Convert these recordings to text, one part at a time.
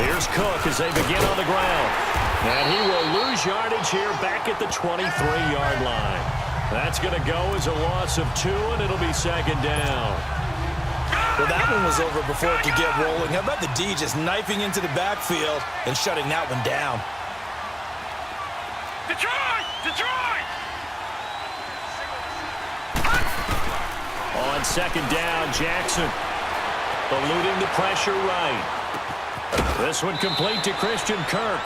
Here's Cook as they begin on the ground. And he will lose yardage here back at the 23-yard line. That's going to go as a loss of 2, and it'll be second down. Well, that one was over before it could get rolling. How about the D just knifing into the backfield and shutting that one down? Detroit! Detroit! On second down, Jackson eluding the pressure right. This one complete to Christian Kirk.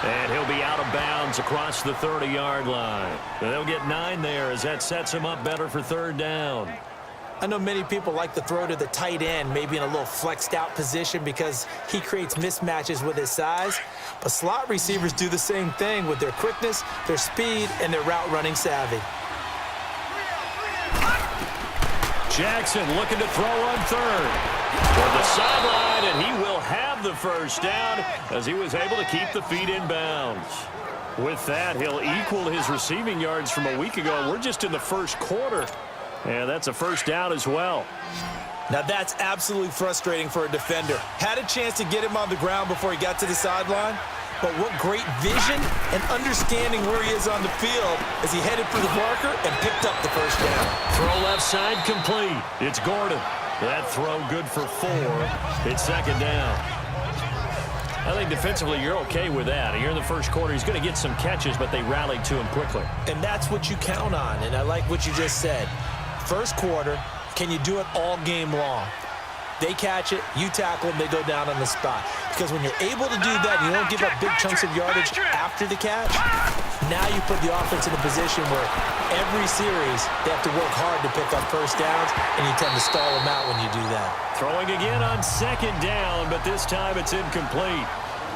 And he'll be out of bounds across the 30-yard line. They'll get 9 there as that sets him up better for third down. I know many people like to throw to the tight end, maybe in a little flexed out position because he creates mismatches with his size. But slot receivers do the same thing with their quickness, their speed, and their route running savvy. Jackson looking to throw on third. Toward the sideline, and he will have the first down as he was able to keep the feet in bounds. With that, he'll equal his receiving yards from a week ago. We're just in the first quarter. And that's a first down as well. Now that's absolutely frustrating for a defender. Had a chance to get him on the ground before he got to the sideline, but what great vision and understanding where he is on the field as he headed for the marker and picked up the first down. Throw left side complete. It's Gordon. That throw good for 4. It's second down. I think defensively you're okay with that. Here in the first quarter, he's going to get some catches, but they rallied to him quickly. And that's what you count on, and I like what you just said. First quarter, can you do it all game long? They catch it, you tackle them, they go down on the spot. Because when you're able to do that, you don't give up big chunks of yardage after the catch. Now you put the offense in a position where every series they have to work hard to pick up first downs, and you tend to stall them out when you do that. Throwing again on second down, but this time it's incomplete.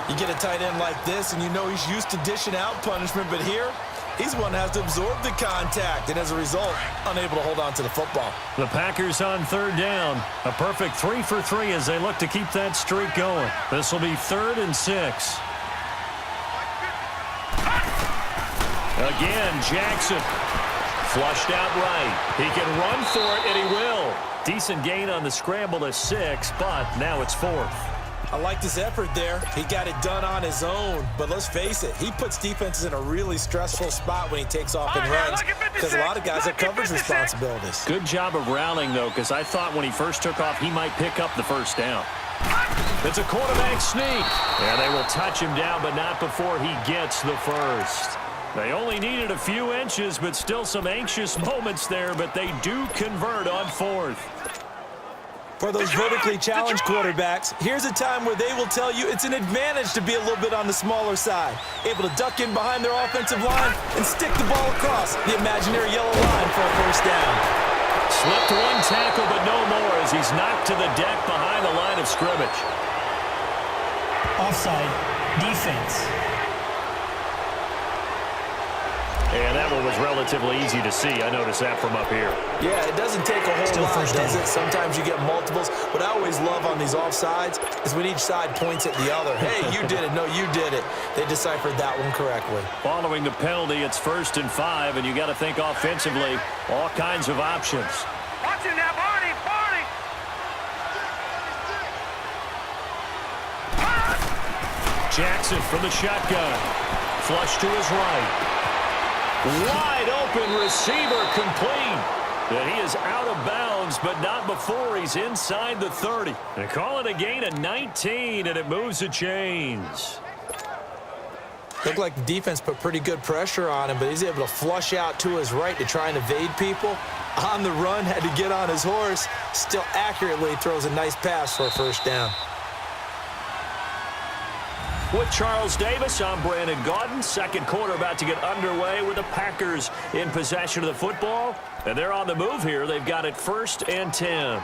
You get a tight end like this, and you know he's used to dishing out punishment, but here, he's one that has to absorb the contact, and as a result, unable to hold on to the football. The Packers on third down. A perfect 3 for 3 as they look to keep that streak going. This will be 3rd and 6. Again, Jackson. Flushed out right. He can run for it, and he will. Decent gain on the scramble to 6, but now it's 4th. I like this effort there. He got it done on his own, but let's face it, he puts defenses in a really stressful spot when he takes off and runs because a lot of guys have coverage responsibilities. Good job of rallying, though, because I thought when he first took off, he might pick up the first down. It's a quarterback sneak, and they will touch him down, but not before he gets the first. They only needed a few inches, but still some anxious moments there, but they do convert on 4th. For those vertically challenged quarterbacks, here's a time where they will tell you it's an advantage to be a little bit on the smaller side, able to duck in behind their offensive line and stick the ball across the imaginary yellow line for a first down. Slipped one tackle, but no more as he's knocked to the deck behind the line of scrimmage. Offside, defense. And that one was relatively easy to see. I noticed that from up here. Yeah, it doesn't take a whole lot, does it? Sometimes you get multiples. What I always love on these offsides is when each side points at the other. Hey, you did it. No, you did it. They deciphered that one correctly. Following the penalty, it's 1st and 5, and you got to think offensively, all kinds of options. Watch it now, Barney! Barney! Jackson from the shotgun. Flush to his right. Wide open receiver complete. And he is out of bounds, but not before he's inside the 30. They call it a gain of 19, and it moves the chains. Looked like the defense put pretty good pressure on him, but he's able to flush out to his right to try and evade people. On the run, had to get on his horse. Still accurately throws a nice pass for a first down. With Charles Davis, I'm Brandon Gaudin. Second quarter about to get underway with the Packers in possession of the football. And they're on the move here. They've got it 1st and 10.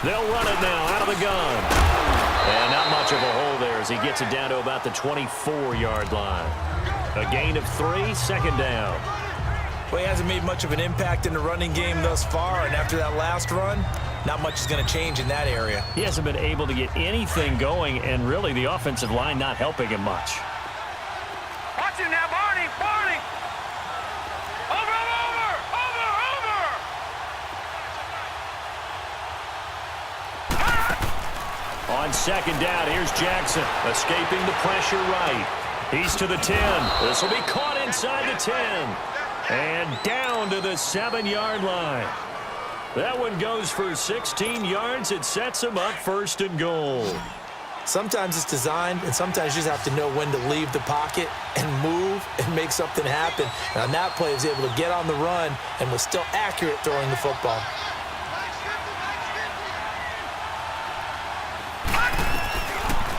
They'll run it now out of the gun. And not much of a hole there as he gets it down to about the 24-yard line. A gain of 3, second down. Well, he hasn't made much of an impact in the running game thus far, and after that last run, not much is going to change in that area. He hasn't been able to get anything going, and really the offensive line not helping him much. Watch it now, Barney! Barney! Over! On second down, here's Jackson, escaping the pressure right. He's to the 10. This will be caught inside the 10. And down to the 7-yard line. That one goes for 16 yards. It sets him up first and goal. Sometimes it's designed, and sometimes you just have to know when to leave the pocket and move and make something happen. And on that play, he was able to get on the run and was still accurate throwing the football.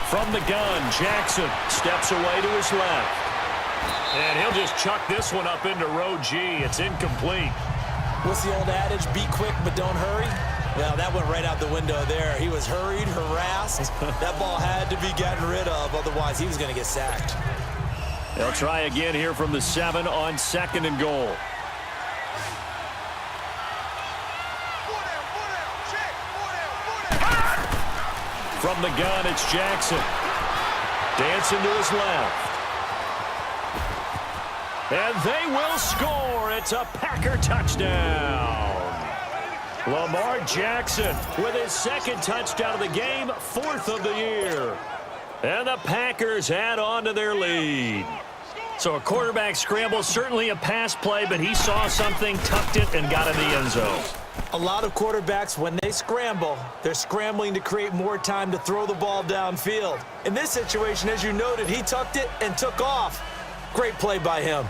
From the gun, Jackson steps away to his left. And he'll just chuck this one up into row G. It's incomplete. What's the old adage? Be quick, but don't hurry. Well, that went right out the window there. He was hurried, harassed. That ball had to be gotten rid of. Otherwise, he was going to get sacked. They'll try again here from the 7 on second and goal. From the gun, it's Jackson. Dancing to his left. And they will score. It's a Packer touchdown. Lamar Jackson with his second touchdown of the game, 4th of the year. And the Packers add on to their lead. So a quarterback scramble, certainly a pass play, but he saw something, tucked it, and got in the end zone. A lot of quarterbacks, when they scramble, they're scrambling to create more time to throw the ball downfield. In this situation, as you noted, he tucked it and took off. Great play by him.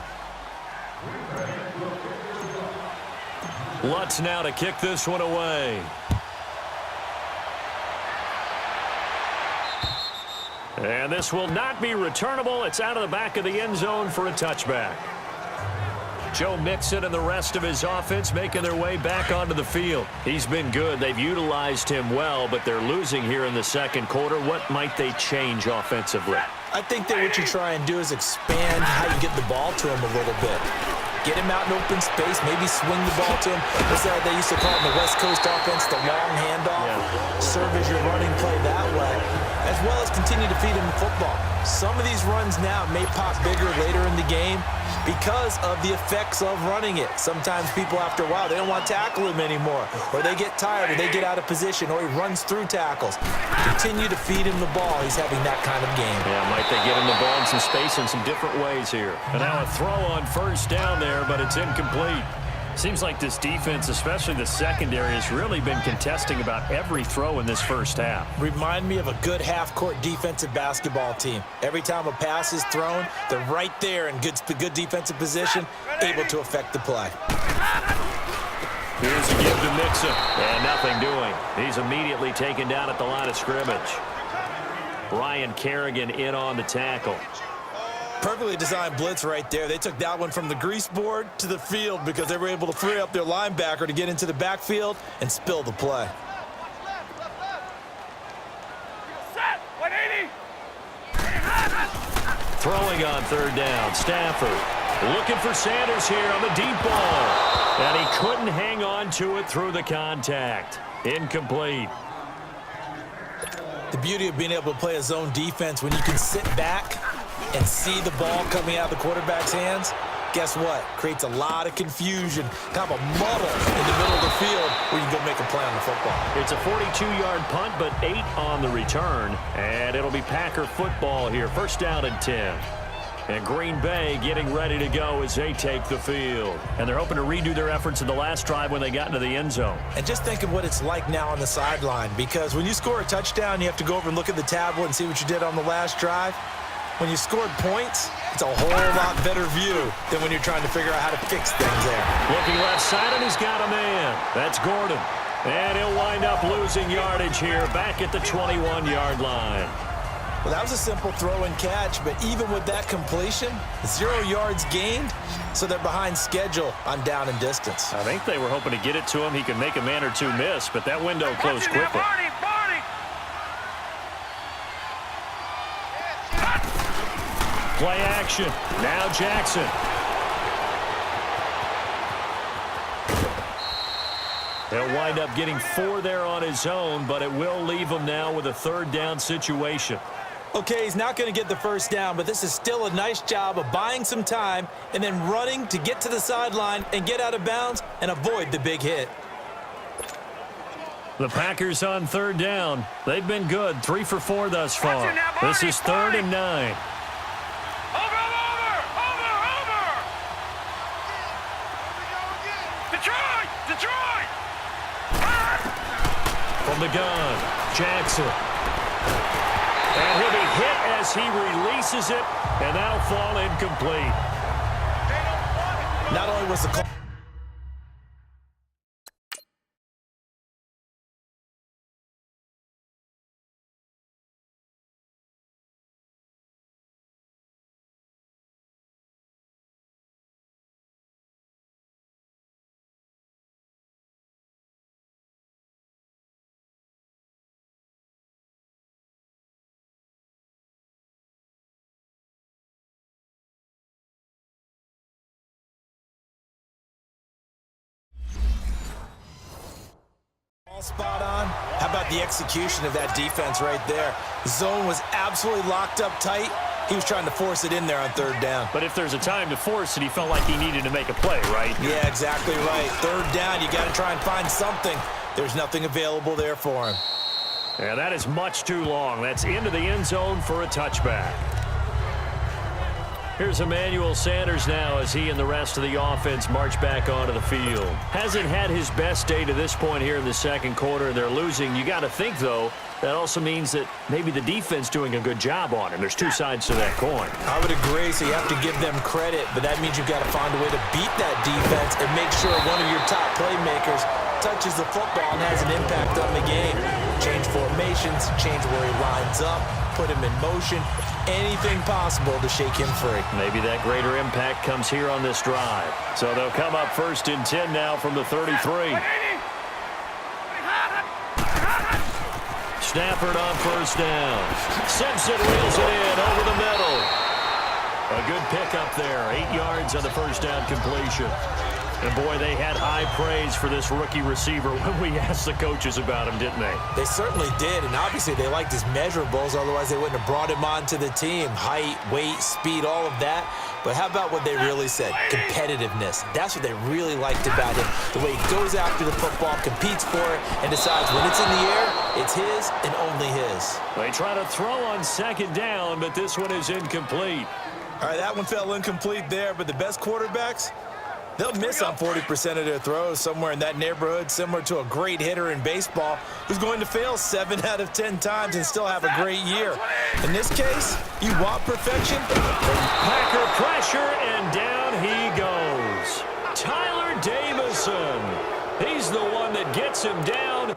Lutz now to kick this one away. And this will not be returnable. It's out of the back of the end zone for a touchback. Joe Mixon and the rest of his offense making their way back onto the field. He's been good. They've utilized him well, but they're losing here in the second quarter. What might they change offensively? I think that what you try and do is expand how you get the ball to him a little bit. Get him out in open space, maybe swing the ball to him. What's that they used to call in the West Coast offense, the long handoff? Yeah. Serve as your running play that way, as well as continue to feed him the football. Some of these runs now may pop bigger later in the game because of the effects of running it. Sometimes people, after a while, they don't want to tackle him anymore, or they get tired, or they get out of position, or he runs through tackles. Continue to feed him the ball. He's having that kind of game. Yeah, might they get him the ball in some space in some different ways here. And now a throw on first down there, but it's incomplete. Seems like this defense, especially the secondary, has really been contesting about every throw in this first half. Remind me of a good half-court defensive basketball team. Every time a pass is thrown, they're right there in good defensive position, able to affect the play. Here's a give to Mixon, and nothing doing. He's immediately taken down at the line of scrimmage. Brian Kerrigan in on the tackle. Perfectly designed blitz right there. They took that one from the grease board to the field because they were able to free up their linebacker to get into the backfield and spill the play. Set. 180. Throwing on third down, Stafford looking for Sanders here on the deep ball. And he couldn't hang on to it through the contact. Incomplete. The beauty of being able to play a zone defense when you can sit back and see the ball coming out of the quarterback's hands, guess what? Creates a lot of confusion, kind of a muddle in the middle of the field where you can go make a play on the football. It's a 42-yard punt, but 8 on the return. And it'll be Packer football here. First down and 10. And Green Bay getting ready to go as they take the field. And they're hoping to redo their efforts in the last drive when they got into the end zone. And just think of what it's like now on the sideline, because when you score a touchdown, you have to go over and look at the tablet and see what you did on the last drive. When you scored points, it's a whole lot better view than when you're trying to figure out how to fix things there. Looking left side, and he's got a man. That's Gordon. And he'll wind up losing yardage here back at the 21-yard line. Well, that was a simple throw and catch, but even with that completion, 0 yards gained, so they're behind schedule on down and distance. I think they were hoping to get it to him. He could make a man or two miss, but that window closed quickly. Play action. Now Jackson. He'll wind up getting 4 there on his own, but it will leave him now with a third down situation. Okay, he's not going to get the first down, but this is still a nice job of buying some time and then running to get to the sideline and get out of bounds and avoid the big hit. The Packers on third down. They've been good, 3 for 4 thus far. This is 3rd and 9. Over! Detroit! From the gun, Jackson. And he'll be hit as he releases it, and that'll fall incomplete. Not only was the call... Spot on. How about the execution of that defense right there? The zone was absolutely locked up tight. He was trying to force it in there on 3rd down. But if there's a time to force it, he felt like he needed to make a play, right? Yeah, exactly right. 3rd down, you got to try and find something. There's nothing available there for him. Yeah, that is much too long. That's into the end zone for a touchback. Here's Emmanuel Sanders now as he and the rest of the offense march back onto the field. Hasn't had his best day to this point here in the second quarter. They're losing. You got to think, though, that also means that maybe the defense doing a good job on him. There's two sides to that coin. I would agree, so you have to give them credit, but that means you've got to find a way to beat that defense and make sure one of your top playmakers touches the football and has an impact on the game. Change formations, change where he lines up, put him in motion, anything possible to shake him free. Maybe that greater impact comes here on this drive. So they'll come up 1st and 10 now from the 33. Stafford on 1st down. Simpson wheels it in over the middle. A good pickup there. 8 yards on the 1st down completion. And, boy, they had high praise for this rookie receiver when we asked the coaches about him, didn't they? They certainly did, and obviously they liked his measurables, otherwise they wouldn't have brought him onto the team. Height, weight, speed, all of that. But how about what they really said? Competitiveness. That's what they really liked about him. The way he goes after the football, competes for it, and decides when it's in the air, it's his and only his. They try to throw on 2nd down, but this one is incomplete. All right, that one fell incomplete there, but the best quarterbacks, they'll miss on 40% of their throws, somewhere in that neighborhood, similar to a great hitter in baseball who's going to fail 7 out of 10 times and still have a great year. In this case, you want perfection? Packer pressure, and down he goes. Tyler Davison. He's the one that gets him down.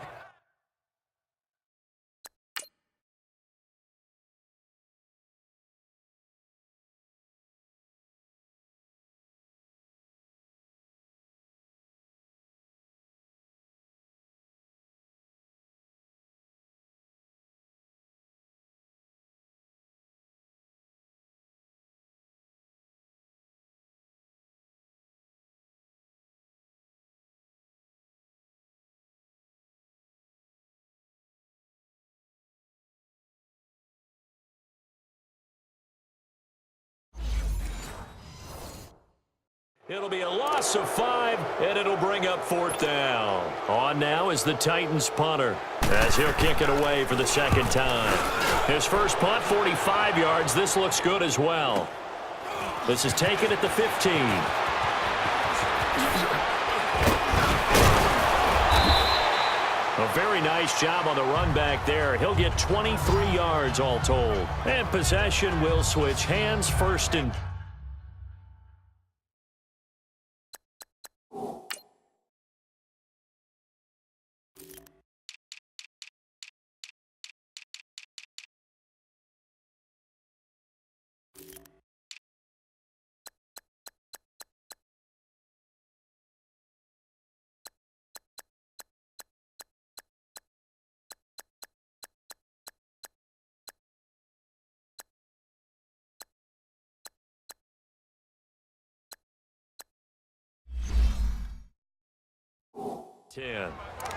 It'll be a loss of 5, and it'll bring up 4th down. On now is the Titans punter, as he'll kick it away for the 2nd time. His first punt, 45 yards. This looks good as well. This is taken at the 15. A very nice job on the run back there. He'll get 23 yards all told. And possession will switch hands. 1st and 10.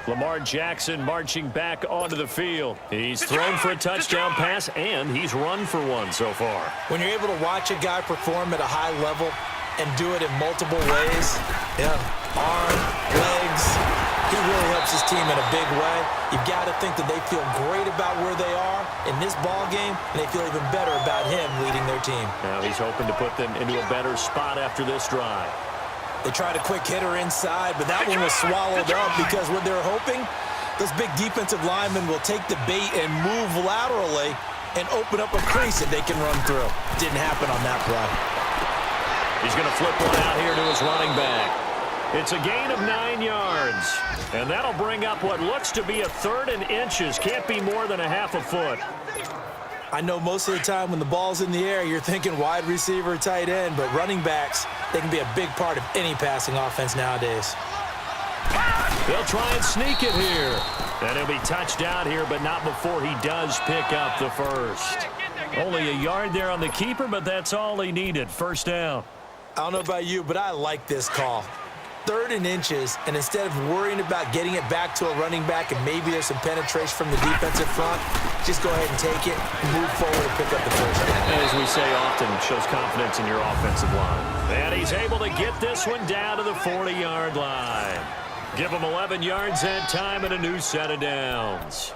Lamar Jackson marching back onto the field. He's thrown for a touchdown pass, and he's run for one so far. When you're able to watch a guy perform at a high level and do it in multiple ways, yeah, arm, legs, He really helps his team in a big way. You've got to think that they feel great about where they are in this ball game, and they feel even better about him leading their team. Now he's hoping to put them into a better spot after this drive. They tried a quick hitter inside, but that one was swallowed up because what they're hoping, those big defensive linemen will take the bait and move laterally and open up a crease that they can run through. Didn't happen on that play. He's going to flip one out here to his running back. It's a gain of 9 yards, and that'll bring up what looks to be a 3rd and inches. Can't be more than a half a foot. I know most of the time when the ball's in the air, you're thinking wide receiver, tight end, but running backs, they can be a big part of any passing offense nowadays. They'll try and sneak it here. And he'll be touched out here, but not before he does pick up the first. Only a yard there on the keeper, but that's all he needed. First down. I don't know about you, but I like this call. 3rd and inches, and instead of worrying about getting it back to a running back and maybe there's some penetration from the defensive front, just go ahead and take it, move forward, and pick up the first down. As we say often, shows confidence in your offensive line. And he's able to get this one down to the 40-yard line. Give him 11 yards that time and a new set of downs.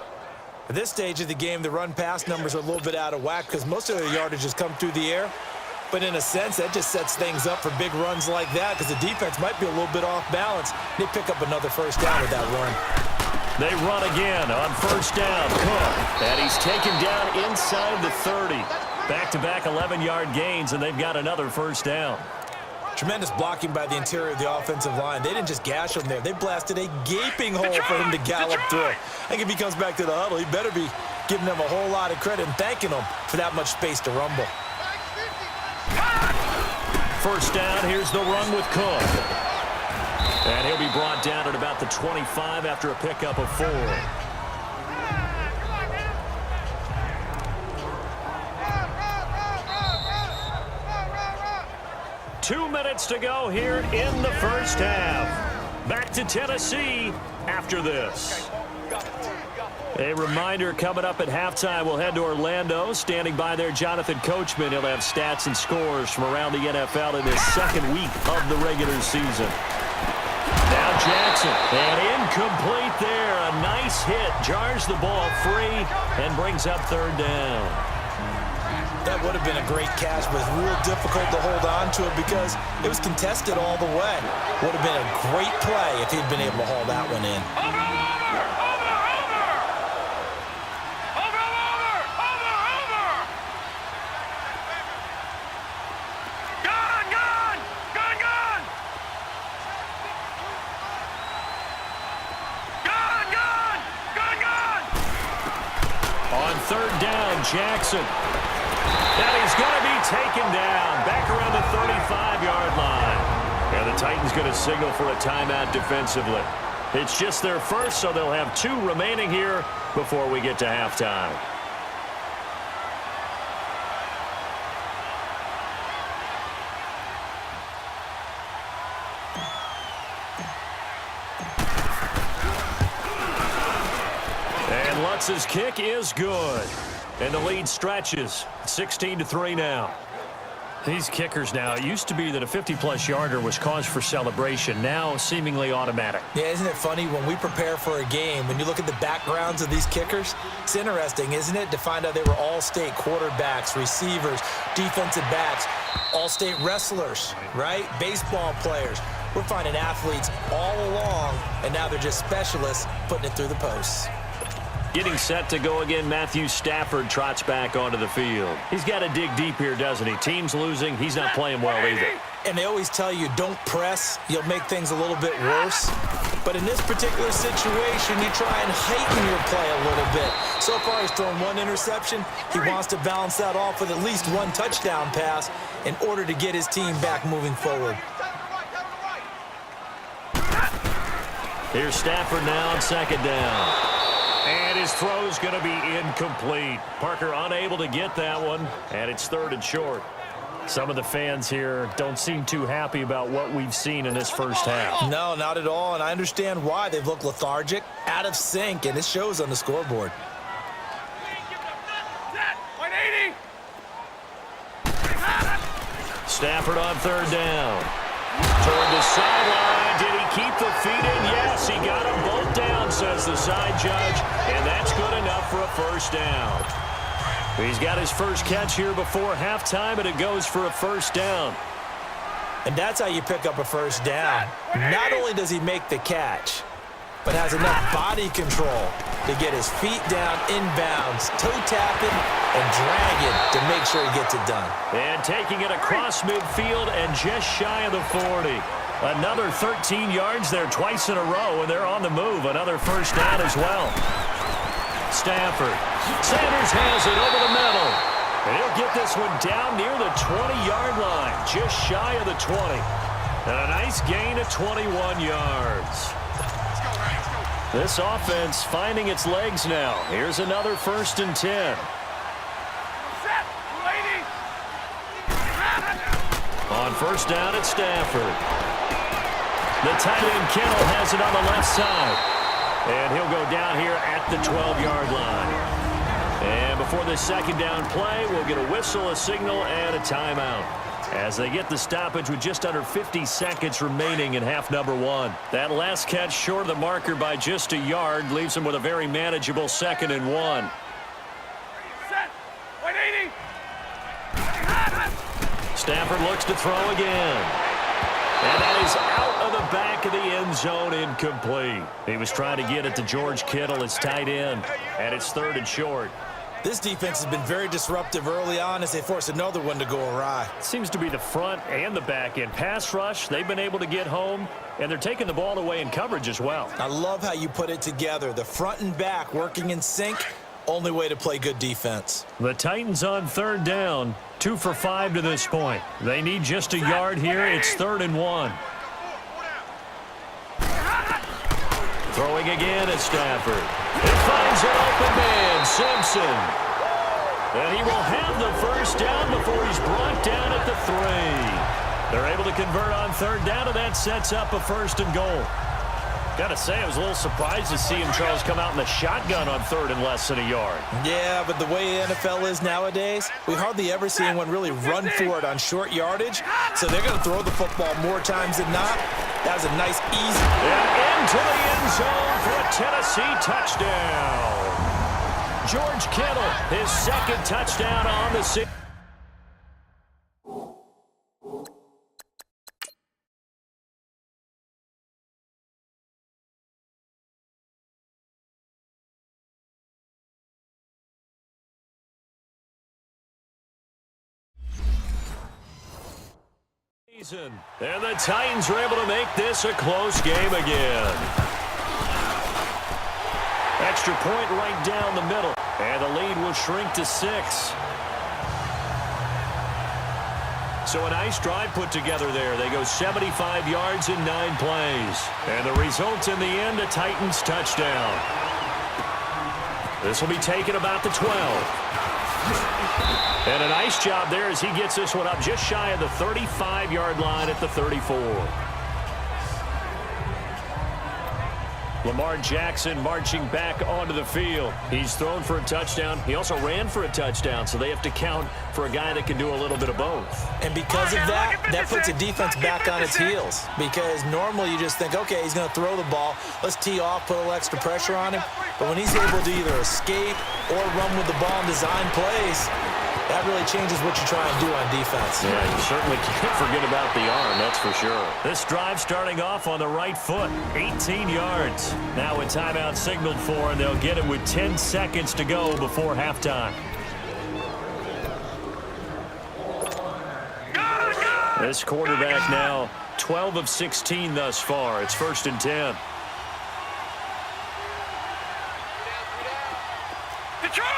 At this stage of the game, the run-pass numbers are a little bit out of whack because most of the yardage has come through the air. But in a sense, that just sets things up for big runs like that because the defense might be a little bit off balance. They pick up another first down with that run. They run again on first down. Cook. And he's taken down inside the 30. Back-to-back 11-yard gains, and they've got another first down. Tremendous blocking by the interior of the offensive line. They didn't just gash him there. They blasted a gaping hole for him to gallop through. I think if he comes back to the huddle, he better be giving them a whole lot of credit and thanking them for that much space to rumble. First down, here's the run with Cook. And he'll be brought down at about the 25 after a pickup of 4. 2 minutes to go here in the first half. Back to Tennessee after this. A reminder coming up at halftime, we'll head to Orlando. Standing by there, Jonathan Coachman. He'll have stats and scores from around the NFL in his second week of the regular season. Now Jackson, and incomplete there. A nice hit, jars the ball free, and brings up 3rd down. That would have been a great catch, but it's real difficult to hold on to it because it was contested all the way. Would have been a great play if he'd been able to haul that one in. Jackson. And he's going to be taken down back around the 35-yard line. And the Titans going to signal for a timeout defensively. It's just their first, so they'll have 2 remaining here before we get to halftime. And Lutz's kick is good. And the lead stretches. 16-3 now. These kickers now, it used to be that a 50-plus yarder was cause for celebration. Now seemingly automatic. Yeah, isn't it funny when we prepare for a game, when you look at the backgrounds of these kickers, it's interesting, isn't it, to find out they were all-state quarterbacks, receivers, defensive backs, all-state wrestlers, right? Baseball players. We're finding athletes all along, and now they're just specialists putting it through the posts. Getting set to go again, Matthew Stafford trots back onto the field. He's got to dig deep here, doesn't he? Team's losing. He's not playing well either. And they always tell you, don't press. You'll make things a little bit worse. But in this particular situation, you try and heighten your play a little bit. So far, he's thrown 1 interception. He wants to balance that off with at least 1 touchdown pass in order to get his team back moving forward. Here's Stafford now on 2nd down. And his throw's going to be incomplete. Parker unable to get that one, and it's 3rd and short. Some of the fans here don't seem too happy about what we've seen in this first half. No, not at all, and I understand why. They've looked lethargic, out of sync, and it shows on the scoreboard. Stafford on 3rd down. Toward the sideline. Did he keep the feet in? Yes, he got him the side judge, and that's good enough for a first down. He's got his first catch here before halftime, and it goes for a first down. And that's how you pick up a first down. Not only does he make the catch, but has enough body control to get his feet down inbounds, toe tapping, and dragging to make sure he gets it done. And taking it across midfield and just shy of the 40. Another 13 yards there twice in a row, and they're on the move. Another first down as well. Stafford. Sanders has it over the middle. And he'll get this one down near the 20-yard line, just shy of the 20. And a nice gain of 21 yards. This offense finding its legs now. Here's another 1st and 10. On first down, it's Stafford. The tight end Kittle has it on the left side. And he'll go down here at the 12-yard line. And before this second down play, we'll get a whistle, a signal, and a timeout, as they get the stoppage with just under 50 seconds remaining in half number 1. That last catch short of the marker by just a yard leaves them with a very manageable 2nd and 1. Set. 180. Stafford looks to throw again. And that is out of the back of the end zone, incomplete. He was trying to get it to George Kittle, his tight end, and it's 3rd and short. This defense has been very disruptive early on as they force another one to go awry. Seems to be the front and the back end. Pass rush, they've been able to get home, and they're taking the ball away in coverage as well. I love how you put it together. The front and back working in sync. Only way to play good defense. The Titans on 3rd down, 2 for 5 to this point. They need just a yard here. It's 3rd and 1. Throwing again at Stafford. He finds an open man, Simpson. And he will have the first down before he's brought down at the 3. They're able to convert on 3rd down, and that sets up a 1st and goal. Got to say, I was a little surprised to see him, Charles, come out in the shotgun on 3rd and less than a yard. Yeah, but the way the NFL is nowadays, we hardly ever see anyone really run for it on short yardage. So they're going to throw the football more times than not. That was a nice, easy. And into the end zone for a Tennessee touchdown. George Kittle, his 2nd touchdown on the season. And the Titans are able to make this a close game again. Extra point right down the middle. And the lead will shrink to 6. So a nice drive put together there. They go 75 yards in 9 plays. And the result in the end, a Titans touchdown. This will be taken about the 12. And a nice job there as he gets this one up just shy of the 35-yard line at the 34. Lamar Jackson marching back onto the field. He's thrown for a touchdown. He also ran for a touchdown, so they have to count for a guy that can do a little bit of both. And because of that, that puts the defense back on its heels. Because normally you just think, okay, he's going to throw the ball. Let's tee off, put a little extra pressure on him. But when he's able to either escape or run with the ball and design plays, that really changes what you try and do on defense. Yeah, you certainly can't forget about the arm, that's for sure. This drive starting off on the right foot, 18 yards. Now a timeout signaled for, and they'll get it with 10 seconds to go before halftime. This quarterback now 12 of 16 thus far. It's 1st and 10. Detroit!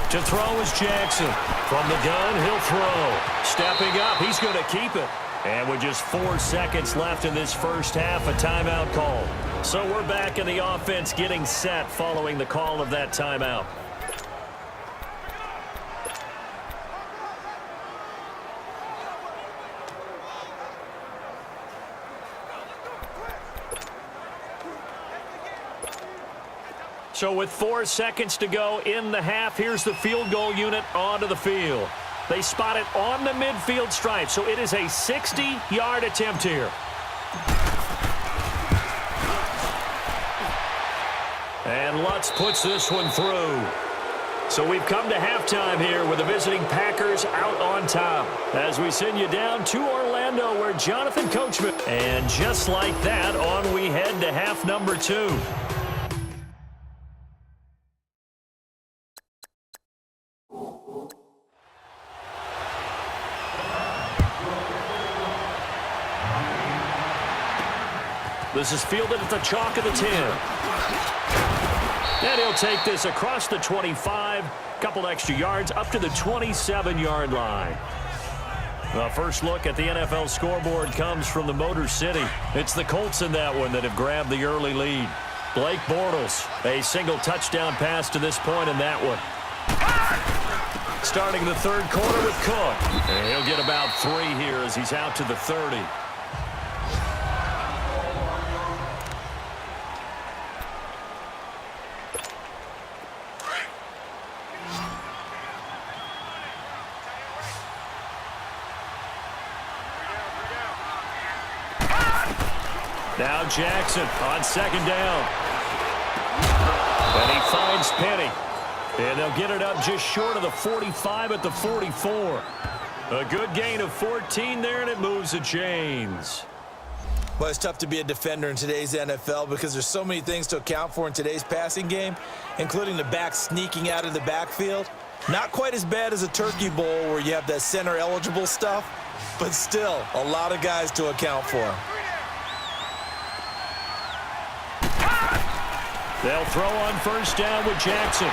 To throw is Jackson. From the gun, he'll throw. Stepping up, he's going to keep it. And with just 4 seconds left in this first half, a timeout call. So we're back in the offense getting set following the call of that timeout. So with 4 seconds to go in the half, here's the field goal unit onto the field. They spot it on the midfield stripe, so it is a 60-yard attempt here. And Lutz puts this one through. So we've come to halftime here with the visiting Packers out on top. As we send you down to Orlando where Jonathan Coachman. And just like that, on we head to half number 2. This is fielded at the chalk of the 10. And he'll take this across the 25, couple extra yards, up to the 27-yard line. The first look at the NFL scoreboard comes from the Motor City. It's the Colts in that one that have grabbed the early lead. Blake Bortles, a single touchdown pass to this point in that one. Starting the third quarter with Cook. And he'll get about 3 here as he's out to the 30. Now Jackson on second down. And he finds Penny. And they'll get it up just short of the 45 at the 44. A good gain of 14 there, and it moves the chains. Well, it's tough to be a defender in today's NFL because there's so many things to account for in today's passing game, including the back sneaking out of the backfield. Not quite as bad as a Turkey Bowl where you have that center-eligible stuff, but still a lot of guys to account for. They'll throw on first down with Jackson.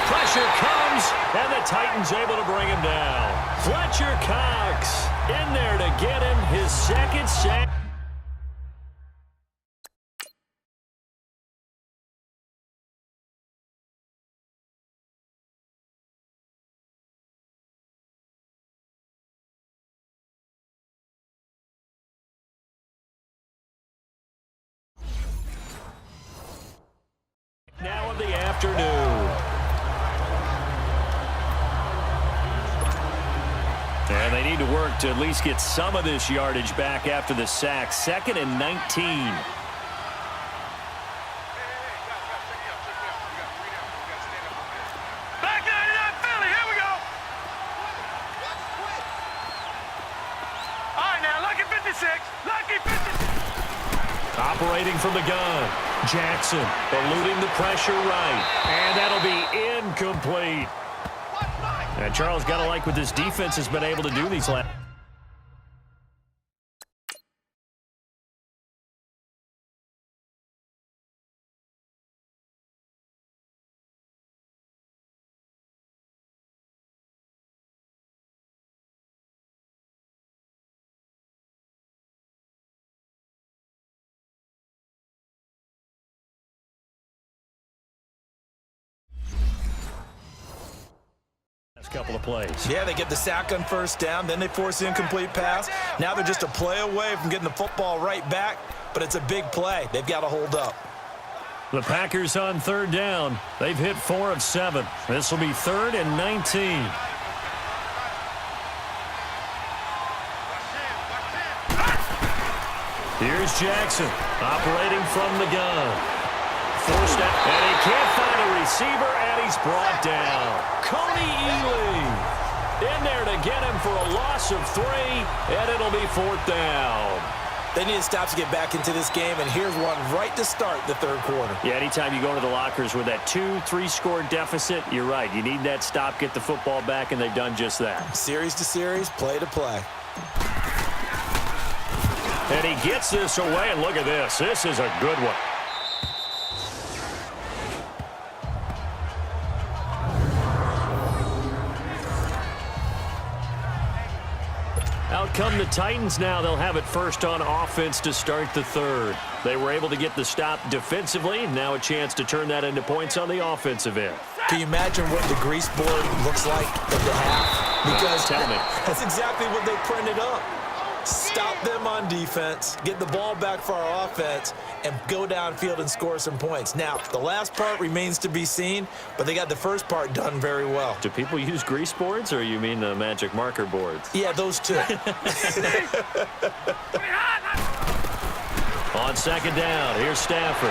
Pressure comes, and the Titans able to bring him down. Fletcher Cox in there to get him his second sack. Now of the afternoon. And they need to work to at least get some of this yardage back after the sack. 2nd and 19. Back to Philly. Here we go. All right, now, lucky 56. Lucky 56. Operating from the gun. Jackson eluding the pressure right. And that'll be incomplete. And Charles, got to like what this defense has been able to do these last. Couple of plays. Yeah, they get the sack on first down, then they force the incomplete pass. Now they're just a play away from getting the football right back, but it's a big play. They've got to hold up. The Packers on third down. They've hit 4 of 7. This will be 3rd and 19. Here's Jackson operating from the gun. Forced out, and he can't find a receiver, and he's brought down. Coney Ely in there to get him for a loss of 3, and it'll be 4th down. They need to stop to get back into this game, and here's one right to start the third quarter. Yeah, anytime you go to the lockers with that 2-3 score deficit, you're right. You need that stop, get the football back, and they've done just that. Series to series, play to play. And he gets this away, and look at this. This is a good one. Out come the Titans now. They'll have it first on offense to start the third. They were able to get the stop defensively. Now a chance to turn that into points on the offensive end. Can you imagine what the grease board looks like at the half? Because tell me. That's exactly what they printed up. Stop them on defense, get the ball back for our offense, and go downfield and score some points. Now, the last part remains to be seen, but they got the first part done very well. Do people use grease boards, or you mean the magic marker boards? Yeah, those two. On second down, here's Stafford.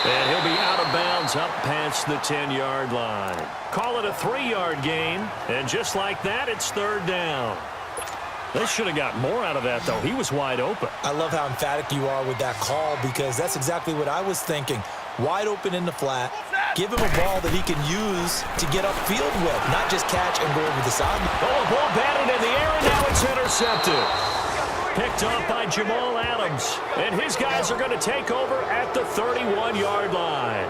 And he'll be out of bounds up past the 10-yard line. Call it a 3-yard gain, and just like that, it's third down. They should have got more out of that, though. He was wide open. I love how emphatic you are with that call because that's exactly what I was thinking. Wide open in the flat. Give him a ball that he can use to get upfield with, not just catch and go over the sideline. Oh, ball batted in the air, and now it's intercepted. Picked off by Jamal Adams. And his guys are going to take over at the 31-yard line.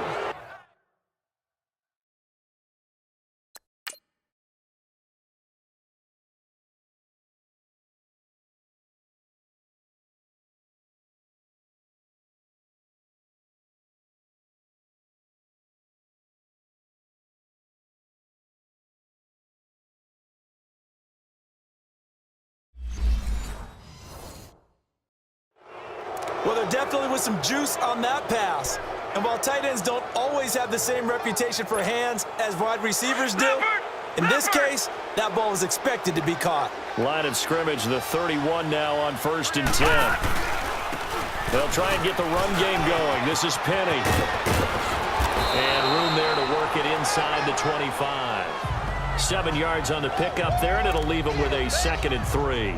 Well, there definitely was some juice on that pass. And while tight ends don't always have the same reputation for hands as wide receivers do, in this case, that ball was expected to be caught. Line of scrimmage, the 31 now on 1st and 10. They'll try and get the run game going. This is Penny. And room there to work it inside the 25. 7 yards on the pickup there, and it'll leave them with a 2nd and 3.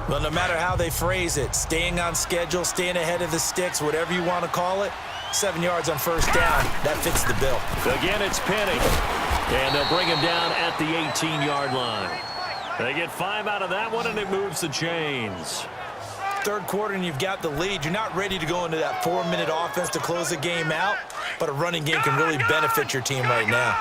Well, no matter how they phrase it, staying on schedule, staying ahead of the sticks, whatever you want to call it, 7 yards on 1st down, that fits the bill. Again, it's Penny. And they'll bring him down at the 18-yard line. They get 5 out of that one, and it moves the chains. Third quarter, and you've got the lead. You're not ready to go into that 4-minute offense to close the game out, but a running game can really benefit your team right now.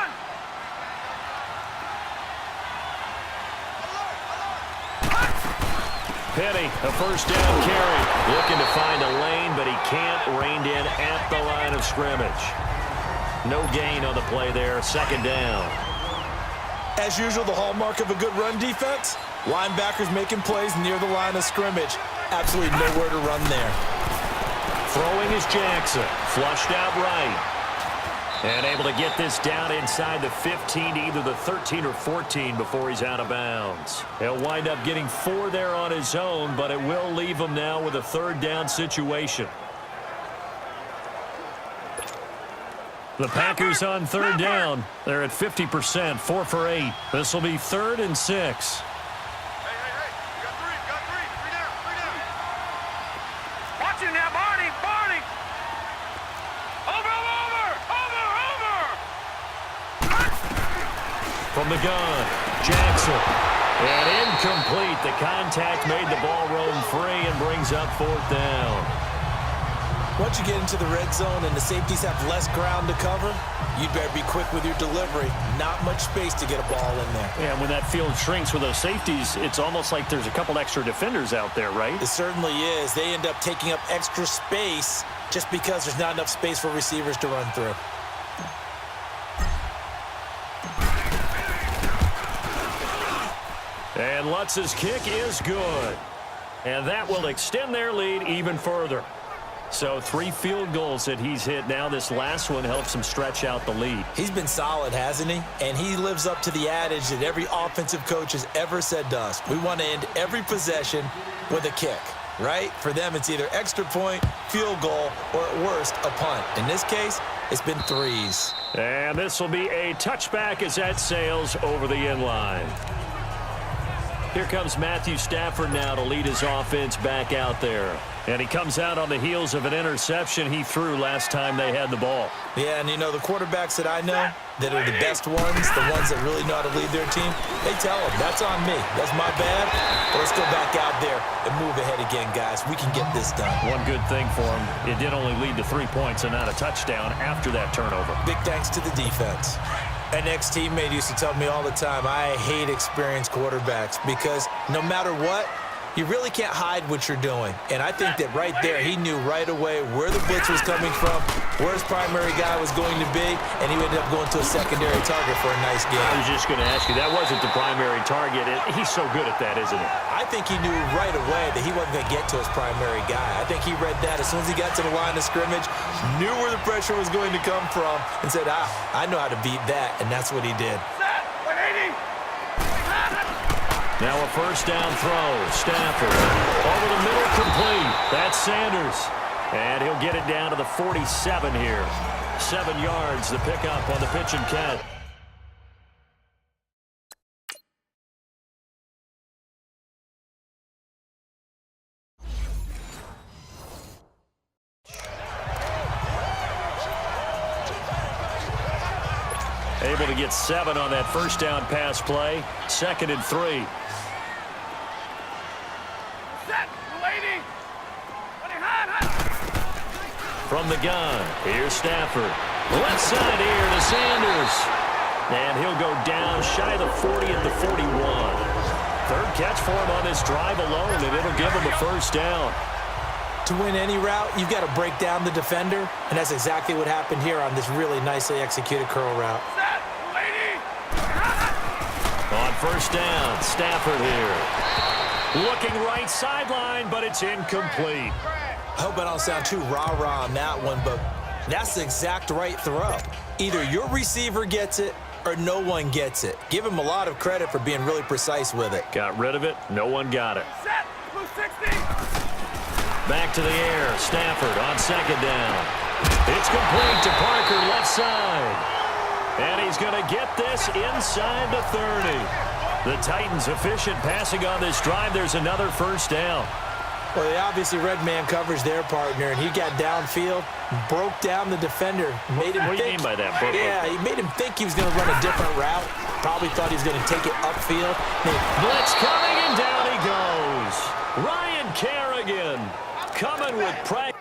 Penny, a 1st down carry. Looking to find a lane, but he can't. Reined in at the line of scrimmage. No gain on the play there. 2nd down. As usual, the hallmark of a good run defense, linebackers making plays near the line of scrimmage. Absolutely nowhere to run there. Throwing is Jackson. Flushed out right. And able to get this down inside the 15 to either the 13 or 14 before he's out of bounds. He'll wind up getting 4 there on his own, but it will leave him now with a 3rd down situation. The Packers on 3rd down. They're at 50%, 4 for 8. This will be 3rd and 6. Hey. You got three. Three down. Watch it now, Barney. Over. From the gun, Jackson. And incomplete. The contact made the ball roam free and brings up 4th down. Once you get into the red zone and the safeties have less ground to cover, you'd better be quick with your delivery. Not much space to get a ball in there. Yeah, when that field shrinks with those safeties, it's almost like there's a couple extra defenders out there, right? It certainly is. They end up taking up extra space just because there's not enough space for receivers to run through. And Lutz's kick is good. And that will extend their lead even further. So 3 field goals that he's hit now. This last one helps him stretch out the lead. He's been solid, hasn't he? And he lives up to the adage that every offensive coach has ever said to us. We want to end every possession with a kick, right? For them, it's either extra point, field goal, or at worst, a punt. In this case, it's been 3s. And this will be a touchback as that sails over the end line. Here comes Matthew Stafford now to lead his offense back out there. And he comes out on the heels of an interception he threw last time they had the ball. Yeah, and you know, the quarterbacks that I know that are the best ones, the ones that really know how to lead their team, they tell them, that's on me. That's my bad. But let's go back out there and move ahead again, guys. We can get this done. One good thing for him, it did only lead to 3 points and not a touchdown after that turnover. Big thanks to the defense. An ex-teammate used to tell me all the time, I hate experienced quarterbacks because no matter what, you really can't hide what you're doing. And I think that right there, he knew right away where the blitz was coming from, where his primary guy was going to be, and he ended up going to a secondary target for a nice game. I was just going to ask you, that wasn't the primary target. He's so good at that, isn't he? I think he knew right away that he wasn't going to get to his primary guy. I think he read that as soon as he got to the line of scrimmage, knew where the pressure was going to come from, and said, I know how to beat that, and that's what he did. Now a first down throw. Stafford over the middle, complete. That's Sanders. And he'll get it down to the 47 here. 7 yards, the pickup on the pitch and catch. Able to get 7 on that first down pass play. 2nd and 3. Set, lady. From the gun, here's Stafford. Left side here to Sanders. And he'll go down shy of the 40 at the 41. 3rd catch for him on this drive alone, and it'll give him a first down. To win any route, you've got to break down the defender, and that's exactly what happened here on this really nicely executed curl route. Set, lady. On first down, Stafford here. Looking right sideline, but it's incomplete. I hope I don't sound too rah-rah on that one, but that's the exact right throw. Either your receiver gets it or no one gets it. Give him a lot of credit for being really precise with it. Got rid of it. No one got it. Set, blue 60. Back to the air. Stafford on 2nd down. It's complete to Parker, left side. And he's going to get this inside the 30. The Titans efficient passing on this drive. There's another first down. Well, they obviously read man coverage their partner, and he got downfield, broke down the defender, made him What do you mean by that, Brooklyn? Yeah, he made him think he was going to run a different route. Probably thought he was going to take it upfield. Blitz coming, and down he goes. Ryan Kerrigan coming with pressure.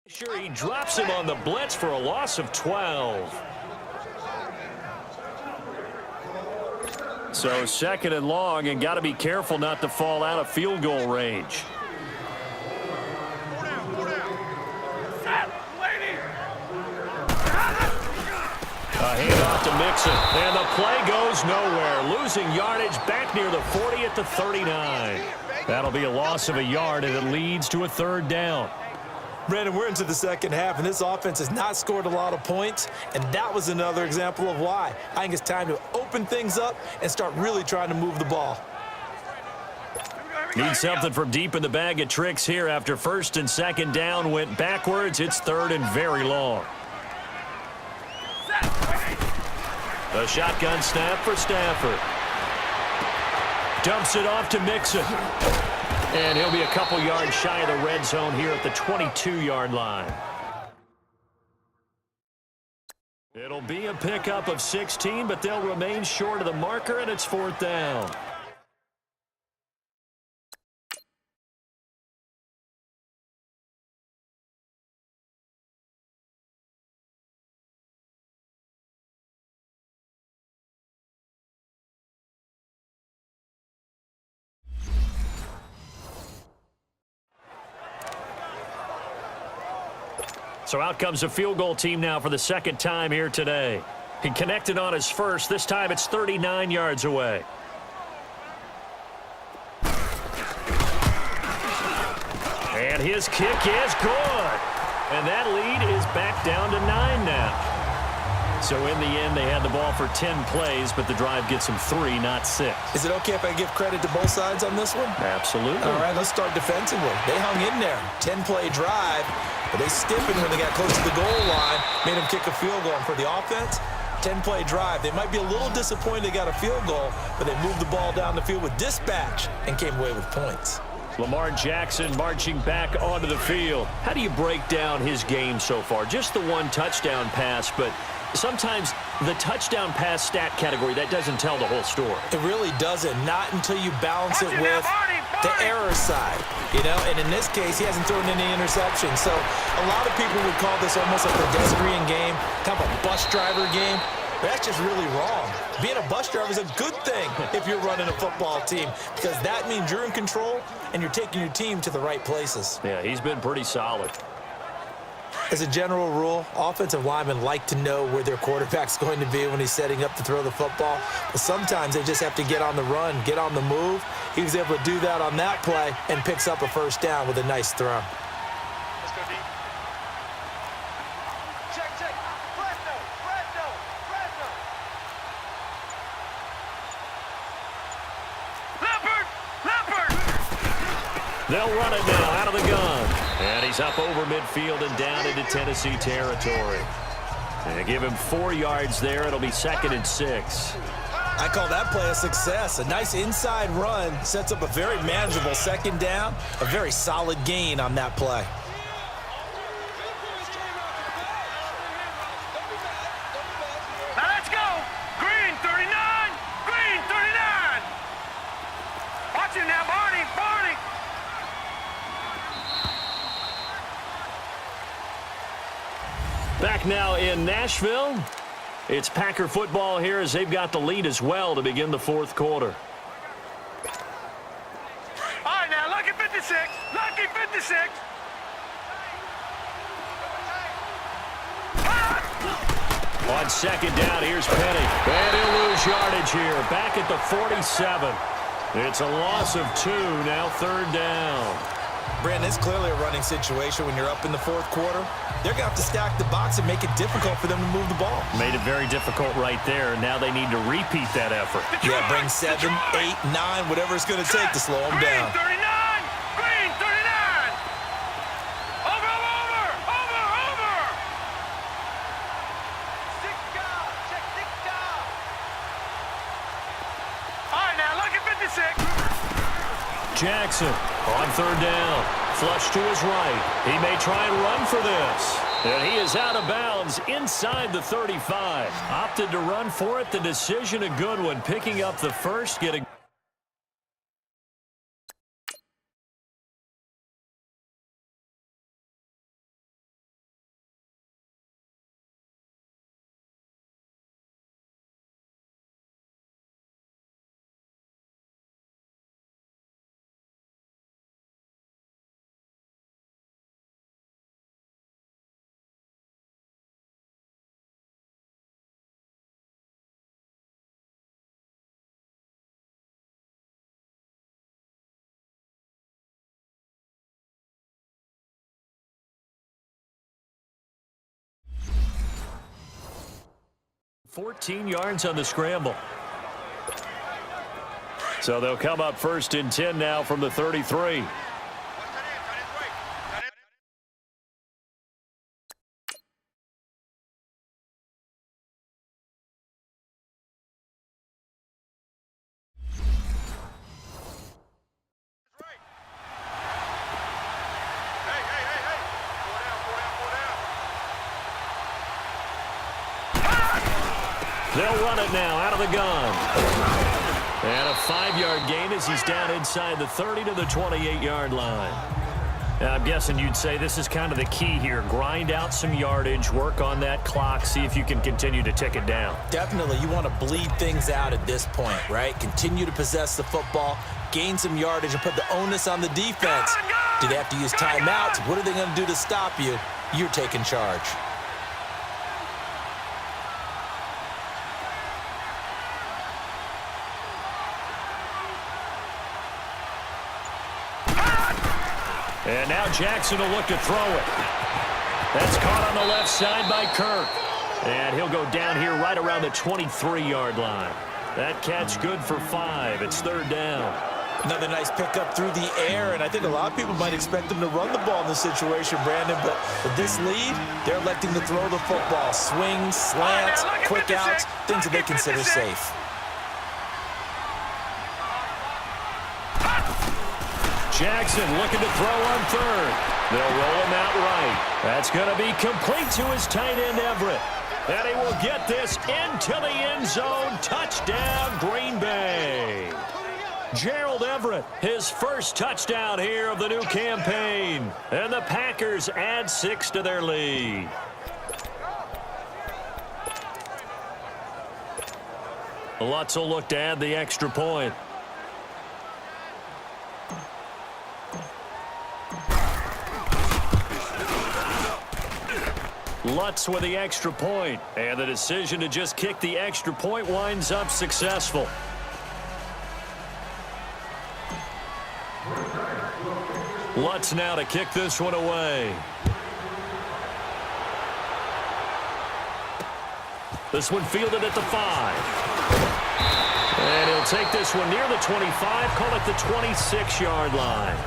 Sure, he drops him on the blitz for a loss of 12. So 2nd and long, and got to be careful not to fall out of field goal range. A handoff to Mixon, and the play goes nowhere. Losing yardage back near the 40 at the 39. That'll be a loss of a yard, and it leads to a 3rd down. Brandon, we're into the second half, and this offense has not scored a lot of points, and that was another example of why. I think it's time to open things up and start really trying to move the ball. Need something from deep in the bag of tricks here after 1st and 2nd down went backwards. It's 3rd and very long. A shotgun snap for Stafford. Dumps it off to Mixon. And he'll be a couple yards shy of the red zone here at the 22-yard line. It'll be a pickup of 16, but they'll remain short of the marker, and it's 4th down. So out comes a field goal team now for the 2nd time here today. He connected on his first. This time it's 39 yards away. And his kick is good. And that lead is back down to 9 now. So in the end, they had the ball for 10 plays, but the drive gets them 3, not 6. Is it okay if I give credit to both sides on this one? Absolutely. All right, let's start defensively. They hung in there. 10-play drive, but they stiffened when they got close to the goal line, made them kick a field goal. And for the offense, 10-play drive. They might be a little disappointed they got a field goal, but they moved the ball down the field with dispatch and came away with points. Lamar Jackson marching back onto the field. How do you break down his game so far? Just the one touchdown pass, but sometimes the touchdown pass stat category, that doesn't tell the whole story. It really doesn't. Not until you balance it with the error side. You know, and in this case, he hasn't thrown any interceptions. So a lot of people would call this almost a pedestrian game, kind of a bus driver game. That's just really wrong. Being a bus driver is a good thing if you're running a football team, because that means you're in control and you're taking your team to the right places. Yeah, he's been pretty solid. As a general rule, offensive linemen like to know where their quarterback's going to be when he's setting up to throw the football. But sometimes they just have to get on the run, get on the move. He was able to do that on that play and picks up a first down with a nice throw. Let's go deep. Check, check. Fresno, Fresno, Fresno. Leopard, Leopard. They'll run it now out of the gun. And he's up over midfield and down into Tennessee territory. And they give him 4 yards there. It'll be 2nd and 6. I call that play a success. A nice inside run sets up a very manageable second down. A very solid gain on that play. Now let's go. Green 39. Green 39. Watch him now, Barney. Barney. Back now in Nashville. It's Packer football here as they've got the lead as well to begin the 4th quarter. All right, now, lucky 56. Lucky 56. On 2nd down, here's Penny. And he'll lose yardage here. Back at the 47. It's a loss of 2, now 3rd down. Brandon, it's clearly a running situation when you're up in the 4th quarter. They're going to have to stack the box and make it difficult for them to move the ball. Made it very difficult right there. Now they need to repeat that effort. Yeah, bring 7, 8, 9, whatever it's going to take to slow them down. Green 39. Green 39. Over, over, over, over. 6 down. Check 6 down. All right, now, lucky 56. Jackson on 3rd down. Flush to his right. He may try and run for this. And he is out of bounds inside the 35. Opted to run for it. The decision a good one. Picking up the first, getting... ...14 yards on the scramble. So they'll come up 1st and 10 now from the 33. They'll run it now out of the gun. And a 5-yard gain as he's down inside the 30 to the 28-yard line. Now, I'm guessing you'd say this is kind of the key here. Grind out some yardage, work on that clock, see if you can continue to tick it down. Definitely. You want to bleed things out at this point, right? Continue to possess the football, gain some yardage, and put the onus on the defense. Do they have to use timeouts? What are they going to do to stop you? You're taking charge. And now Jackson will look to throw it. That's caught on the left side by Kirk. And he'll go down here right around the 23-yard line. That catch good for 5. It's 3rd down. Another nice pickup through the air, and I think a lot of people might expect them to run the ball in this situation, Brandon, but with this lead, they're electing to throw the football. Swings, slants, quick outs, things that they consider safe. Jackson looking to throw on 3rd. They'll roll him out right. That's going to be complete to his tight end, Everett. And he will get this into the end zone. Touchdown, Green Bay. Gerald Everett, his first touchdown here of the new campaign. And the Packers add 6 to their lead. Lutz will look to add the extra point. Lutz with the extra point, and the decision to just kick the extra point winds up successful. Lutz now to kick this one away. This one fielded at the 5. And he'll take this one near the 25, call it the 26-yard line.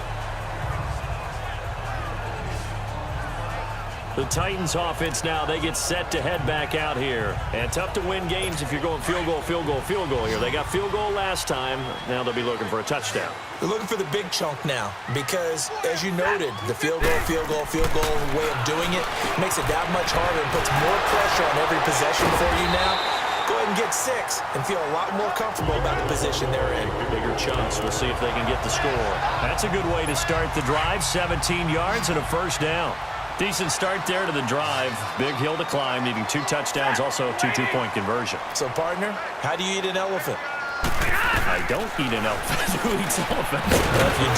The Titans offense now, they get set to head back out here. And tough to win games if you're going field goal, field goal, field goal here. They got field goal last time. Now they'll be looking for a touchdown. They're looking for the big chunk now because, as you noted, the field goal, field goal, field goal way of doing it makes it that much harder and puts more pressure on every possession for you now. Go ahead and get 6 and feel a lot more comfortable about the position they're in. Bigger chunks. We'll see if they can get the score. That's a good way to start the drive. 17 yards and a first down. Decent start there to the drive. Big hill to climb, needing 2 touchdowns, also a 2 two-point conversion. So, partner, how do you eat an elephant? I don't eat an elephant. Who eats elephants? Well, if you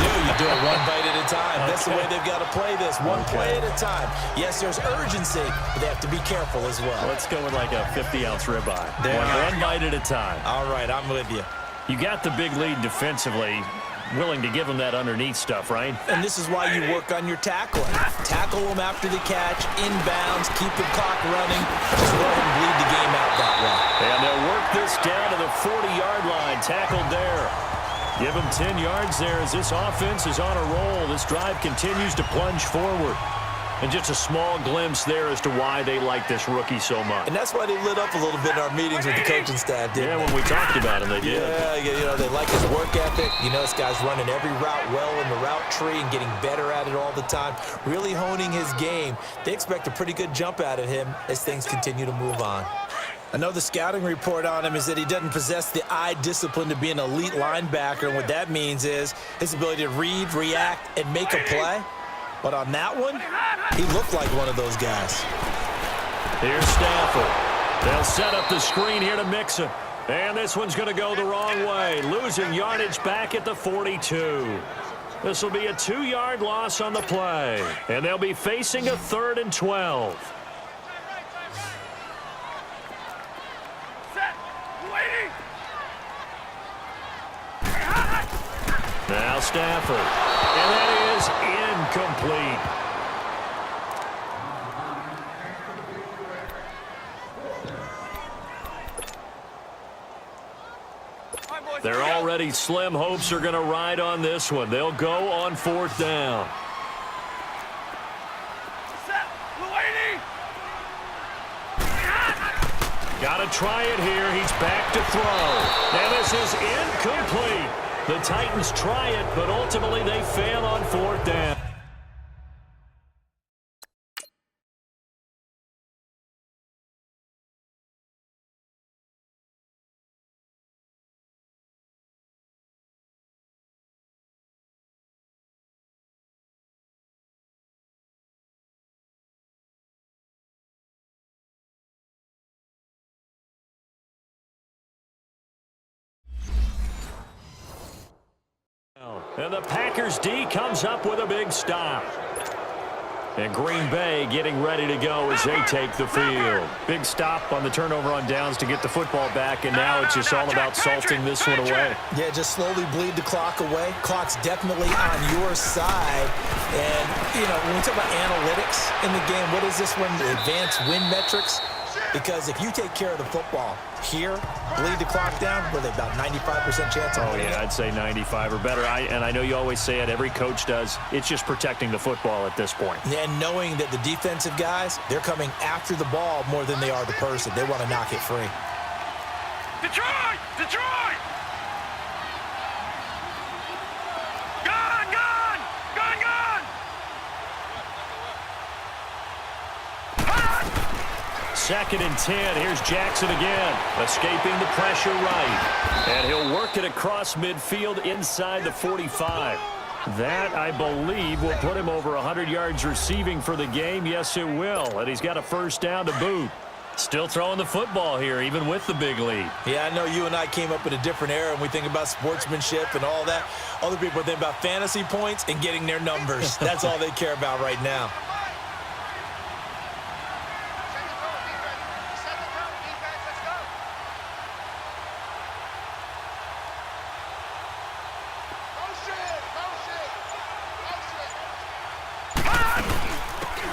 do it one bite at a time. Okay. That's the way they've got to play this, one play at a time. Yes, there's urgency, but they have to be careful as well. Let's go with like a 50-ounce ribeye. One bite at a time. All right, I'm with you. You got the big lead defensively. Willing to give them that underneath stuff, right? And this is why you work on your tackling. Tackle them after the catch, inbounds, keep the clock running. Just go ahead and bleed the game out that way. And they'll work this down to the 40-yard line. Tackled there. Give them 10 yards there as this offense is on a roll. This drive continues to plunge forward. And just a small glimpse there as to why they like this rookie so much. And that's why they lit up a little bit in our meetings with the coaching staff, didn't they? Yeah, when we talked about him, they did. Yeah, you know, they like his work ethic. You know, this guy's running every route well in the route tree and getting better at it all the time, really honing his game. They expect a pretty good jump out of him as things continue to move on. I know the scouting report on him is that he doesn't possess the eye discipline to be an elite linebacker, and what that means is his ability to read, react, and make a play. But on that one, he looked like one of those guys. Here's Stafford. They'll set up the screen here to Mixon. And this one's going to go the wrong way. Losing yardage back at the 42. This will be a 2-yard loss on the play. And they'll be facing a 3rd and 12. Now Stafford. And that is incomplete. Their already slim hopes are going to ride on this one. They'll go on 4th down. Got to try it here. He's back to throw. And this is incomplete. The Titans try it, but ultimately they fail on 4th down. And the Packers D comes up with a big stop. And Green Bay getting ready to go as they take the field. Big stop on the turnover on downs to get the football back, and now it's just all about salting this one away. Yeah, just slowly bleed the clock away. Clock's definitely on your side. And, you know, when we talk about analytics in the game, what is this one? The advanced win metrics? Because if you take care of the football here, bleed the clock down, with about 95% chance of winning it. I'd say 95 or better. And I know you always say it, every coach does. It's just protecting the football at this point. And knowing that the defensive guys, they're coming after the ball more than they are the person. They want to knock it free. Detroit! Detroit! Gone! Gone! Gone! Gone! 2nd and 10. Here's Jackson again, escaping the pressure right. And he'll work it across midfield inside the 45. That, I believe, will put him over 100 yards receiving for the game. Yes, it will. And he's got a 1st down to boot. Still throwing the football here, even with the big lead. Yeah, I know you and I came up in a different era, and we think about sportsmanship and all that. Other people think about fantasy points and getting their numbers. That's all they care about right now.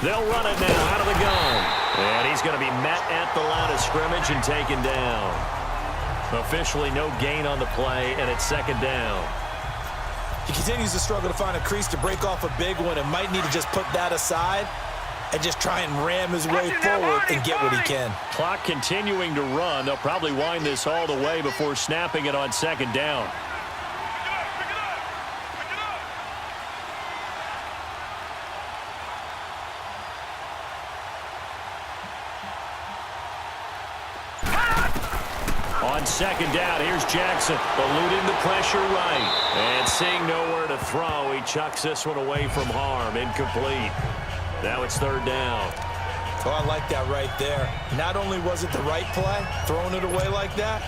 They'll run it now out of the gun. And he's going to be met at the line of scrimmage and taken down. Officially no gain on the play, and it's second down. He continues to struggle to find a crease to break off a big one and might need to just put that aside and just try and ram his way forward and get what he can. Clock continuing to run. They'll probably wind this all the way before snapping it on second down. On second down, here's Jackson, eluding the pressure right. And seeing nowhere to throw, he chucks this one away from harm. Incomplete. Now it's third down. Oh, I like that right there. Not only was it the right play, throwing it away like that,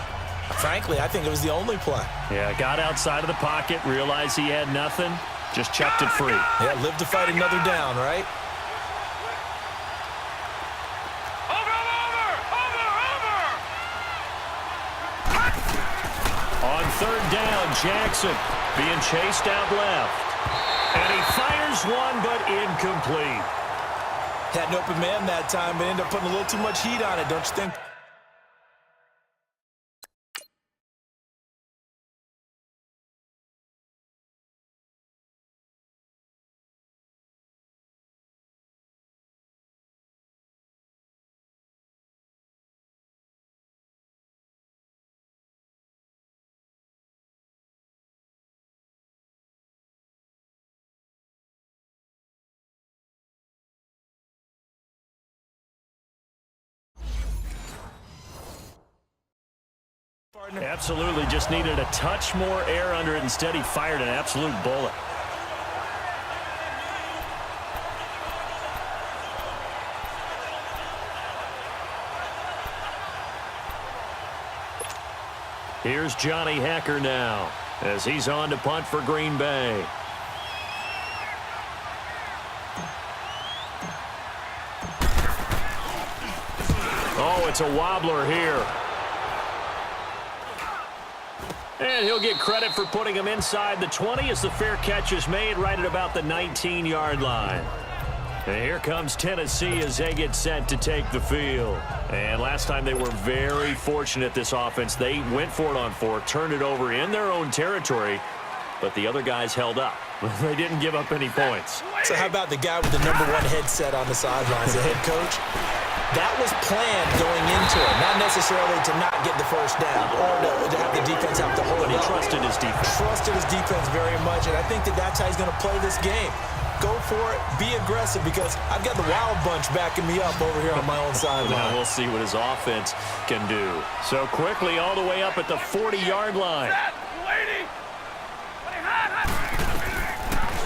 frankly, I think it was the only play. Yeah, got outside of the pocket, realized he had nothing, just chucked it free. Yeah, live to fight another down, right? On third down, Jackson being chased out left. And he fires one, but incomplete. Had an open man that time, but ended up putting a little too much heat on it, don't you think? Absolutely, just needed a touch more air under it. Instead, he fired an absolute bullet. Here's Johnny Hecker now as he's on to punt for Green Bay. Oh, it's a wobbler here. And he'll get credit for putting him inside the 20 as the fair catch is made right at about the 19-yard line. And here comes Tennessee as they get set to take the field. And last time they were very fortunate, this offense. They went for it on fourth, turned it over in their own territory, but the other guys held up. They didn't give up any points. So how about the guy with the number one headset on the sidelines, the head coach? That was planned going into it, not necessarily to not get the first down or to have the defense have to hold it. But he trusted his defense. Trusted his defense very much, and I think that's how he's going to play this game. Go for it, be aggressive, because I've got the wild bunch backing me up over here on my own sideline. Now we'll see what his offense can do. So quickly all the way up at the 40-yard line.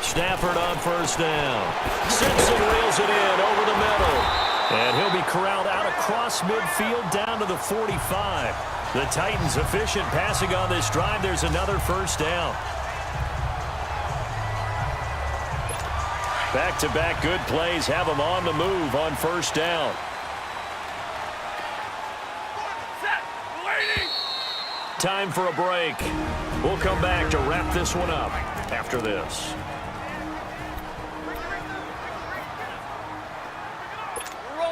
Stafford on first down. Simpson reels it in over the middle. And he'll be corralled out across midfield down to the 45. The Titans efficient passing on this drive. There's another first down. Back-to-back good plays have them on the move on first down. Time for a break. We'll come back to wrap this one up after this.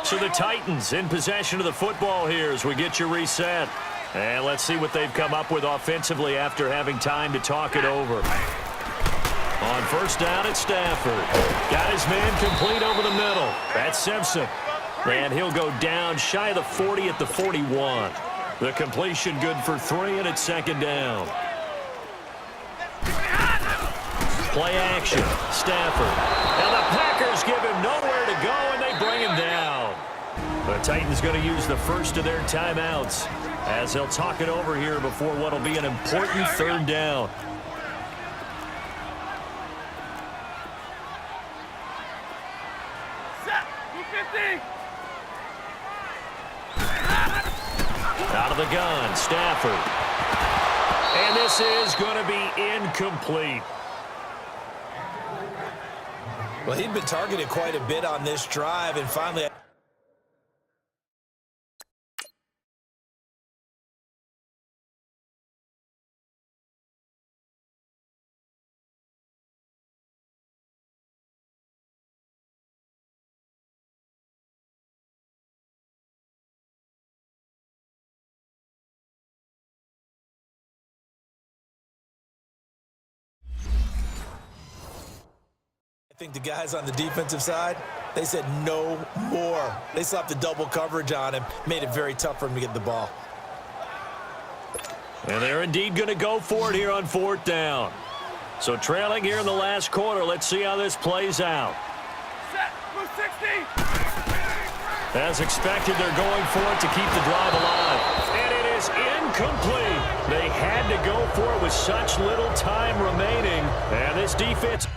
So the Titans in possession of the football here as we get you reset. And let's see what they've come up with offensively after having time to talk it over. On first down, it's Stafford. Got his man complete over the middle. That's Simpson. And he'll go down shy of the 40 at the 41. The completion good for 3, and it's second down. Play action. Stafford. And the Packers give him nowhere to go, and they bring him down. The Titans going to use the first of their timeouts as they'll talk it over here before what will be an important third down. Out of the gun, Stafford. And this is going to be incomplete. Well, he'd been targeted quite a bit on this drive, and finally... I think the guys on the defensive side, they said no more. They slapped the double coverage on him, made it very tough for him to get the ball. And they're indeed going to go for it here on 4th down. So trailing here in the last quarter, let's see how this plays out. Set. Move 60. As expected, they're going for it to keep the drive alive. And it is incomplete. They had to go for it with such little time remaining. And this defense...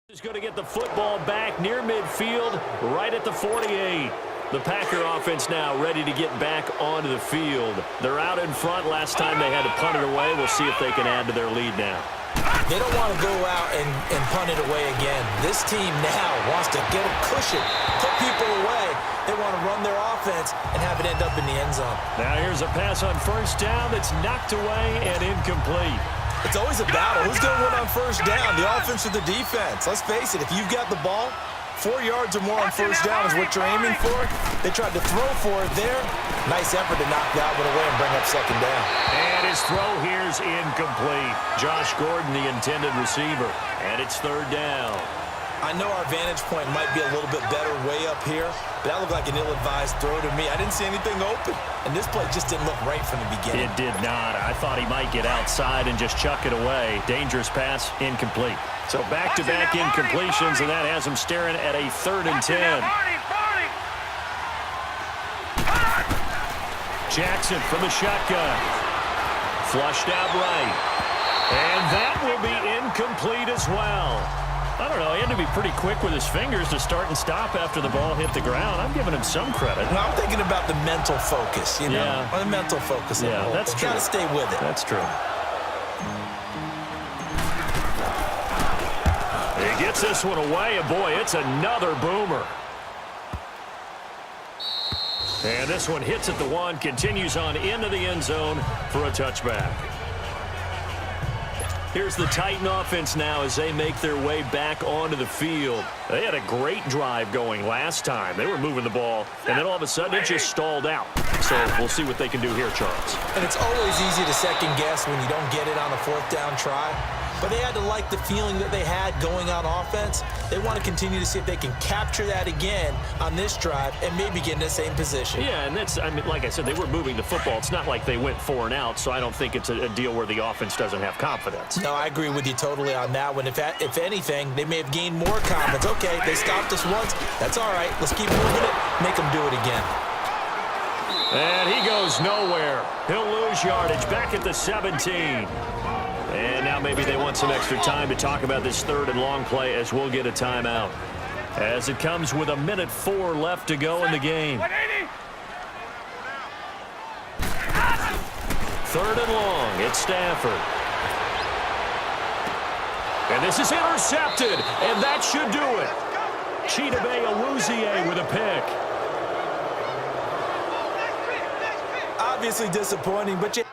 is going to get the football back near midfield, right at the 48. The Packer offense now ready to get back onto the field. They're out in front. Last time they had to punt it away. We'll see if they can add to their lead now. They don't want to go out and punt it away again. This team now wants to get a cushion, put people away. They want to run their offense and have it end up in the end zone. Now here's a pass on 1st down that's knocked away and incomplete. It's always a battle. Who's going to win on 1st down, the offense or the defense? Let's face it, if you've got the ball, 4 yards or more on 1st down is what you're aiming for. They tried to throw for it there. Nice effort to knock that one away and bring up 2nd down. And his throw here's incomplete. Josh Gordon, the intended receiver. And it's 3rd down. I know our vantage point might be a little bit better way up here, but that looked like an ill-advised throw to me. I didn't see anything open, and this play just didn't look right from the beginning. It did not. I thought he might get outside and just chuck it away. Dangerous pass, incomplete. So back-to-back incompletions, and that has him staring at a 3rd and 10. Jackson from the shotgun. Flushed out right. And that will be incomplete as well. I don't know, he had to be pretty quick with his fingers to start and stop after the ball hit the ground. I'm giving him some credit. No, I'm thinking about the mental focus, you know? Yeah. The mental focus. Yeah, that's true. Got to stay with it. That's true. He gets this one away, and boy, it's another boomer. And this one hits at the 1, continues on into the end zone for a touchback. Here's the Titan offense now as they make their way back onto the field. They had a great drive going last time. They were moving the ball, and then all of a sudden it just stalled out. So we'll see what they can do here, Charles. And it's always easy to second guess when you don't get it on a 4th down try. But they had to like the feeling that they had going on offense. They want to continue to see if they can capture that again on this drive and maybe get in the same position. Yeah, and that's, I mean, like I said, they were moving the football. It's not like they went 4 and out, so I don't think it's a deal where the offense doesn't have confidence. No, I agree with you totally on that one. If anything, they may have gained more confidence. Okay, they stopped us once. That's all right. Let's keep moving it. Make them do it again. And he goes nowhere. He'll lose yardage back at the 17. And now maybe they want some extra time to talk about this 3rd and long play as we'll get a timeout. As it comes with 1:04 left to go in the game. 3rd and long, it's Stafford. And this is intercepted, and that should do it. Chidobe Awuzie with a pick. Obviously disappointing, but you...